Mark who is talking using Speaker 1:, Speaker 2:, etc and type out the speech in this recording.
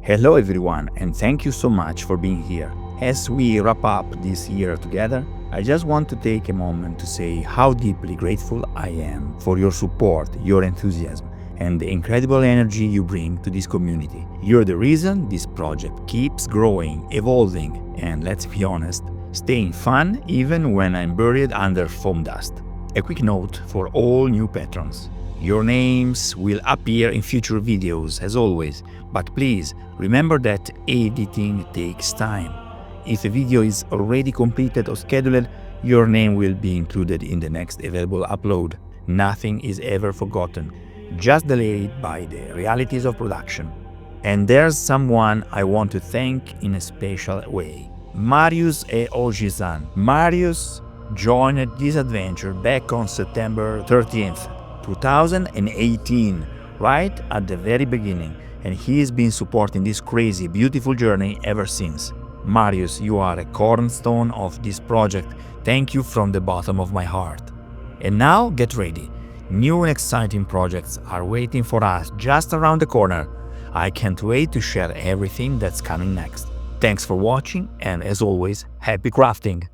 Speaker 1: Hello everyone, and thank you so much for being here. As we wrap up this year together, I just want to take a moment to say how deeply grateful I am for your support, your enthusiasm, and the incredible energy you bring to this community. You're the reason this project keeps growing, evolving, and let's be honest, staying fun even when I'm buried under foam dust. A quick note for all new patrons. Your names will appear in future videos as always, but please remember that editing takes time. If a video is already completed or scheduled, your name will be included in the next available upload. Nothing is ever forgotten, just delayed by the realities of production. And there's someone I want to thank in a special way. Marius e Ogizan. Marius joined this adventure back on September 13th, 2018, right at the very beginning, and he's been supporting this crazy, beautiful journey ever since. Marius, you are a cornerstone of this project. Thank you from the bottom of my heart. And now get ready. New and exciting projects are waiting for us just around the corner. I can't wait to share everything that's coming next. Thanks for watching, and as always, happy crafting!